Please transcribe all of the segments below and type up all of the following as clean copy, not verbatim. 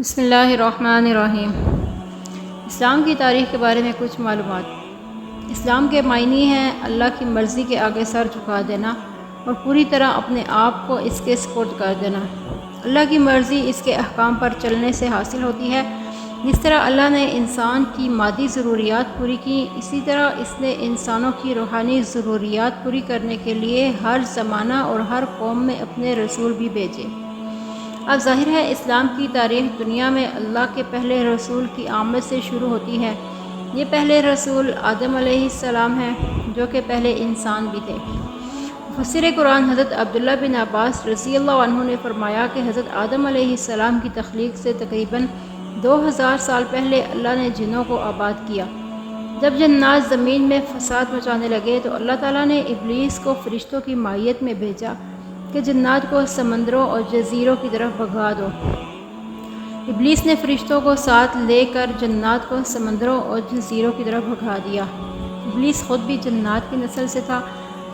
بسم اللہ الرحمن الرحیم۔ اسلام کی تاریخ کے بارے میں کچھ معلومات۔ اسلام کے معنی ہیں اللہ کی مرضی کے آگے سر جھکا دینا اور پوری طرح اپنے آپ کو اس کے سپرد کر دینا۔ اللہ کی مرضی اس کے احکام پر چلنے سے حاصل ہوتی ہے۔ جس طرح اللہ نے انسان کی مادی ضروریات پوری کی، اسی طرح اس نے انسانوں کی روحانی ضروریات پوری کرنے کے لیے ہر زمانہ اور ہر قوم میں اپنے رسول بھی بھیجے۔ اب ظاہر ہے اسلام کی تاریخ دنیا میں اللہ کے پہلے رسول کی آمد سے شروع ہوتی ہے۔ یہ پہلے رسول آدم علیہ السلام ہیں، جو کہ پہلے انسان بھی تھے۔ مفسر قرآن حضرت عبداللہ بن عباس رضی اللہ عنہ نے فرمایا کہ حضرت آدم علیہ السلام کی تخلیق سے تقریباً 2000 سال پہلے اللہ نے جنوں کو آباد کیا۔ جب جنات زمین میں فساد مچانے لگے تو اللہ تعالیٰ نے ابلیس کو فرشتوں کی مائیت میں بھیجا کہ جنات کو سمندروں اور جزیروں کی طرف بھگا دو۔ ابلیس نے فرشتوں کو ساتھ لے کر جنات کو سمندروں اور جزیروں کی طرف بھگا دیا۔ ابلیس خود بھی جنات کی نسل سے تھا،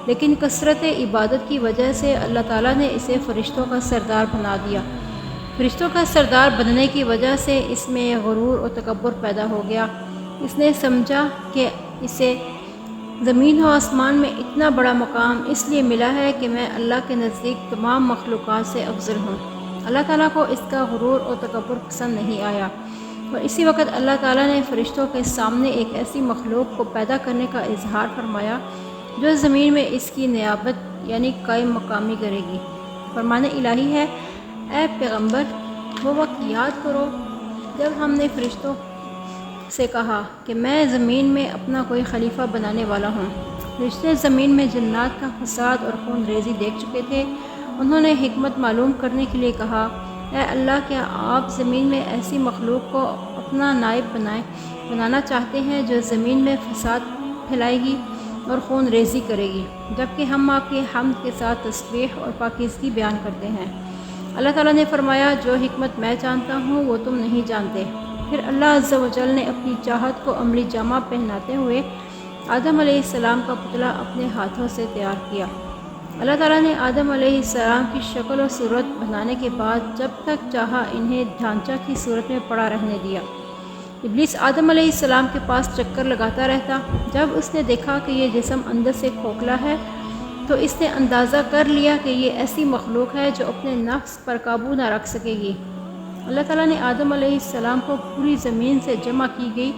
لیکن کثرت عبادت کی وجہ سے اللہ تعالیٰ نے اسے فرشتوں کا سردار بنا دیا۔ فرشتوں کا سردار بننے کی وجہ سے اس میں غرور اور تکبر پیدا ہو گیا۔ اس نے سمجھا کہ اسے زمین و آسمان میں اتنا بڑا مقام اس لیے ملا ہے کہ میں اللہ کے نزدیک تمام مخلوقات سے افضل ہوں۔ اللہ تعالیٰ کو اس کا غرور اور تکبر پسند نہیں آیا، اور اسی وقت اللہ تعالیٰ نے فرشتوں کے سامنے ایک ایسی مخلوق کو پیدا کرنے کا اظہار فرمایا جو زمین میں اس کی نیابت یعنی قائم مقامی کرے گی۔ فرمان الہی ہے، اے پیغمبر، وہ وقت یاد کرو جب ہم نے فرشتوں سے کہا کہ میں زمین میں اپنا کوئی خلیفہ بنانے والا ہوں۔ فرشتے زمین میں جنات کا فساد اور خون ریزی دیکھ چکے تھے۔ انہوں نے حکمت معلوم کرنے کے لیے کہا، اے اللہ، کیا آپ زمین میں ایسی مخلوق کو اپنا نائب بنانا چاہتے ہیں جو زمین میں فساد پھیلائے گی اور خون ریزی کرے گی، جبکہ ہم آپ کے حمد کے ساتھ تسبیح اور پاکیزگی بیان کرتے ہیں۔ اللہ تعالیٰ نے فرمایا، جو حکمت میں جانتا ہوں وہ تم نہیں جانتے۔ پھر اللہ عز و جل نے اپنی چاہت کو عملی جامہ پہناتے ہوئے آدم علیہ السلام کا پتلا اپنے ہاتھوں سے تیار کیا۔ اللہ تعالیٰ نے آدم علیہ السلام کی شکل و صورت بنانے کے بعد جب تک چاہا انہیں ڈھانچہ کی صورت میں پڑا رہنے دیا۔ ابلیس آدم علیہ السلام کے پاس چکر لگاتا رہتا۔ جب اس نے دیکھا کہ یہ جسم اندر سے کھوکھلا ہے تو اس نے اندازہ کر لیا کہ یہ ایسی مخلوق ہے جو اپنے نفس پر قابو نہ رکھ سکے گی۔ اللہ تعالیٰ نے آدم علیہ السلام کو پوری زمین سے جمع کی گئی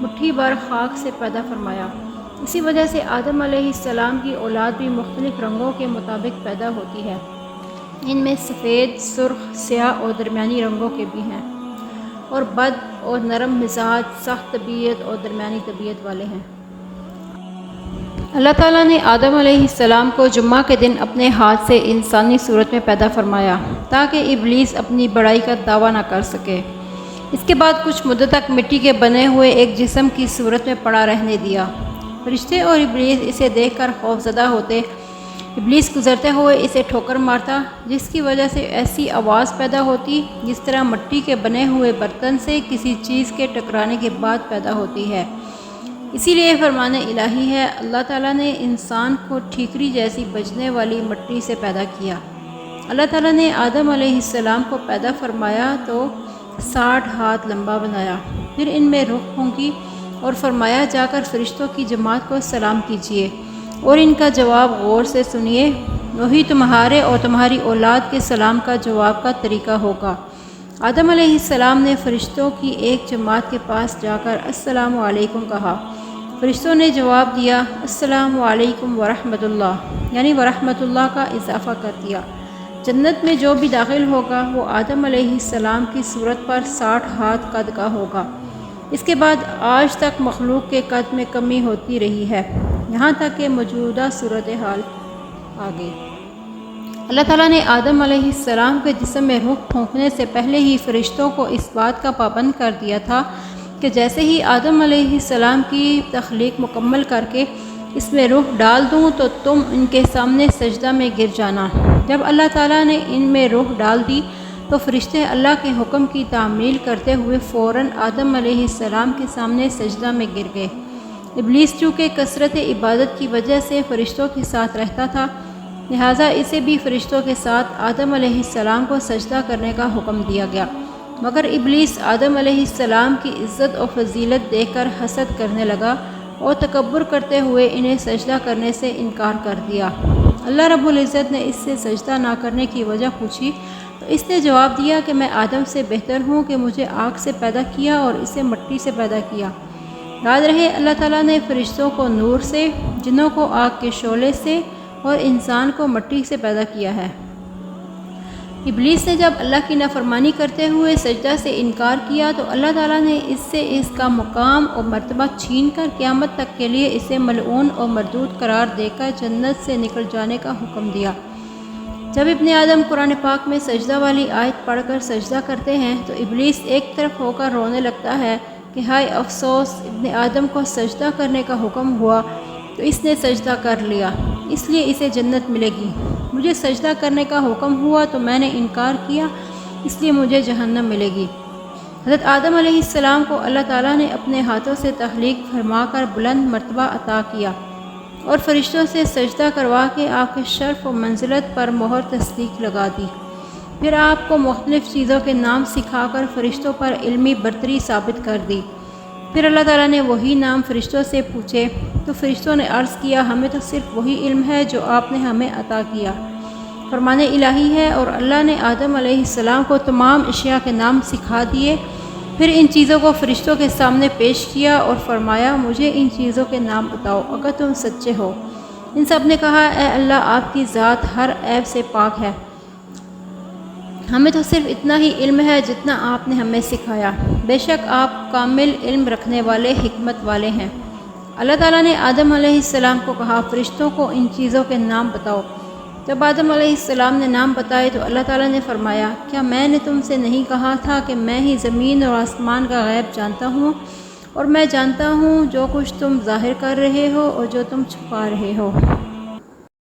مٹھی بھر خاک سے پیدا فرمایا۔ اسی وجہ سے آدم علیہ السلام کی اولاد بھی مختلف رنگوں کے مطابق پیدا ہوتی ہے۔ ان میں سفید، سرخ، سیاہ اور درمیانی رنگوں کے بھی ہیں، اور بد اور نرم مزاج، سخت طبیعت اور درمیانی طبیعت والے ہیں۔ اللہ تعالیٰ نے آدم علیہ السلام کو جمعہ کے دن اپنے ہاتھ سے انسانی صورت میں پیدا فرمایا تاکہ ابلیس اپنی بڑائی کا دعویٰ نہ کر سکے۔ اس کے بعد کچھ مدت تک مٹی کے بنے ہوئے ایک جسم کی صورت میں پڑا رہنے دیا۔ فرشتے اور ابلیس اسے دیکھ کر خوف زدہ ہوتے۔ ابلیس گزرتے ہوئے اسے ٹھوکر مارتا، جس کی وجہ سے ایسی آواز پیدا ہوتی جس طرح مٹی کے بنے ہوئے برتن سے کسی چیز کے ٹکرانے کے بعد پیدا ہوتی ہے۔ اسی لیے فرمان الہی ہے، اللہ تعالیٰ نے انسان کو ٹھیکری جیسی بجنے والی مٹی سے پیدا کیا۔ اللہ تعالیٰ نے آدم علیہ السلام کو پیدا فرمایا تو 60 ہاتھ لمبا بنایا، پھر ان میں روح پھونکی اور فرمایا، جا کر فرشتوں کی جماعت کو سلام کیجیے اور ان کا جواب غور سے سنیے، وہی تمہارے اور تمہاری اولاد کے سلام کا جواب کا طریقہ ہوگا۔ آدم علیہ السلام نے فرشتوں کی ایک جماعت کے پاس جا کر السلام علیکم کہا۔ فرشتوں نے جواب دیا، السلام علیکم ورحمۃ اللہ، یعنی ورحمۃ اللہ کا اضافہ کر دیا۔ جنت میں جو بھی داخل ہوگا وہ آدم علیہ السلام کی صورت پر 60 ہاتھ قد کا ہوگا۔ اس کے بعد آج تک مخلوق کے قد میں کمی ہوتی رہی ہے، یہاں تک کہ موجودہ صورتحال آ گئی۔ اللہ تعالیٰ نے آدم علیہ السلام کے جسم میں روح پھونکنے سے پہلے ہی فرشتوں کو اس بات کا پابند کر دیا تھا کہ جیسے ہی آدم علیہ السلام کی تخلیق مکمل کر کے اس میں روح ڈال دوں تو تم ان کے سامنے سجدہ میں گر جانا۔ جب اللہ تعالیٰ نے ان میں روح ڈال دی تو فرشتے اللہ کے حکم کی تعمیل کرتے ہوئے فوراً آدم علیہ السلام کے سامنے سجدہ میں گر گئے۔ ابلیس چونکہ کثرت عبادت کی وجہ سے فرشتوں کے ساتھ رہتا تھا، لہٰذا اسے بھی فرشتوں کے ساتھ آدم علیہ السلام کو سجدہ کرنے کا حکم دیا گیا۔ مگر ابلیس آدم علیہ السلام کی عزت و فضیلت دیکھ کر حسد کرنے لگا اور تکبر کرتے ہوئے انہیں سجدہ کرنے سے انکار کر دیا۔ اللہ رب العزت نے اس سے سجدہ نہ کرنے کی وجہ پوچھی تو اس نے جواب دیا کہ میں آدم سے بہتر ہوں کہ مجھے آگ سے پیدا کیا اور اسے مٹی سے پیدا کیا۔ یاد رہے اللہ تعالیٰ نے فرشتوں کو نور سے، جنوں کو آگ کے شعلے سے اور انسان کو مٹی سے پیدا کیا ہے۔ ابلیس نے جب اللہ کی نافرمانی کرتے ہوئے سجدہ سے انکار کیا تو اللہ تعالیٰ نے اس سے اس کا مقام اور مرتبہ چھین کر قیامت تک کے لیے اسے ملعون اور مردود قرار دے کر جنت سے نکل جانے کا حکم دیا۔ جب ابن آدم قرآن پاک میں سجدہ والی آیت پڑھ کر سجدہ کرتے ہیں تو ابلیس ایک طرف ہو کر رونے لگتا ہے کہ ہائے افسوس، ابن آدم کو سجدہ کرنے کا حکم ہوا تو اس نے سجدہ کر لیا، اس لیے اسے جنت ملے گی۔ مجھے سجدہ کرنے کا حکم ہوا تو میں نے انکار کیا، اس لیے مجھے جہنم ملے گی۔ حضرت آدم علیہ السلام کو اللہ تعالیٰ نے اپنے ہاتھوں سے تخلیق فرما کر بلند مرتبہ عطا کیا اور فرشتوں سے سجدہ کروا کے آپ کے شرف و منزلت پر مہر تصدیق لگا دی۔ پھر آپ کو مختلف چیزوں کے نام سکھا کر فرشتوں پر علمی برتری ثابت کر دی۔ پھر اللہ تعالیٰ نے وہی نام فرشتوں سے پوچھے تو فرشتوں نے عرض کیا ہمیں تو صرف وہی علم ہے جو آپ نے ہمیں عطا کیا، فرمان الہی ہے۔ اور اللہ نے آدم علیہ السلام کو تمام اشیاء کے نام سکھا دیے۔ پھر ان چیزوں کو فرشتوں کے سامنے پیش کیا اور فرمایا مجھے ان چیزوں کے نام بتاؤ اگر تم سچے ہو۔ ان سب نے کہا اے اللہ آپ کی ذات ہر عیب سے پاک ہے، ہمیں تو صرف اتنا ہی علم ہے جتنا آپ نے ہمیں سکھایا، بے شک آپ کامل علم رکھنے والے، حکمت والے ہیں۔ اللہ تعالیٰ نے آدم علیہ السلام کو کہا فرشتوں کو ان چیزوں کے نام بتاؤ۔ جب آدم علیہ السلام نے نام بتائے تو اللہ تعالیٰ نے فرمایا کیا میں نے تم سے نہیں کہا تھا کہ میں ہی زمین اور آسمان کا غیب جانتا ہوں، اور میں جانتا ہوں جو کچھ تم ظاہر کر رہے ہو اور جو تم چھپا رہے ہو۔